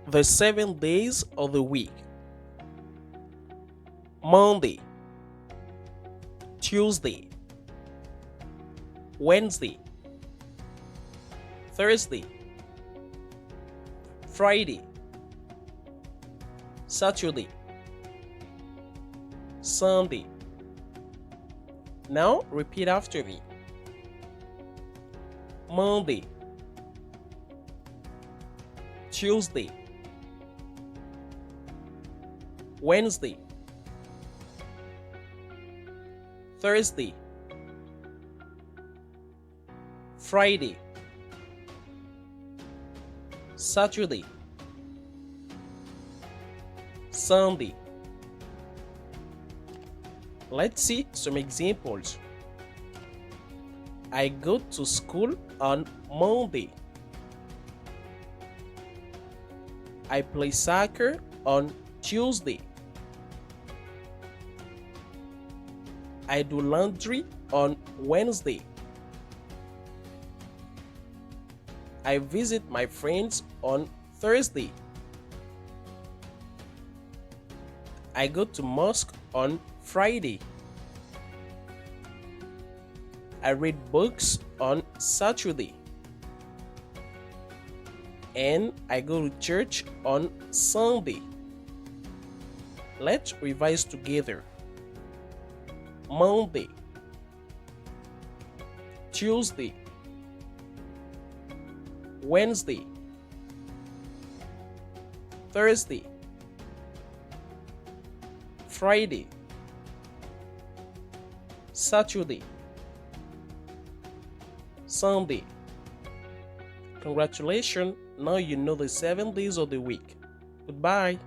The 7 days of the week: Monday, Tuesday, Wednesday, Thursday, Friday, Saturday, Sunday. Now repeat after me. Monday, Tuesday, Wednesday, Thursday, Friday, Saturday, Sunday. Let's see some examples. I go to school on Monday. I play soccer on Tuesday. I do laundry on Wednesday. I visit my friends on Thursday. I go to mosque on Friday. I read books on Saturday. And I go to church on Sunday. Let's revise together. Monday, Tuesday, Wednesday, Thursday, Friday, Saturday, Sunday. Congratulations, now you know the 7 days of the week. Goodbye.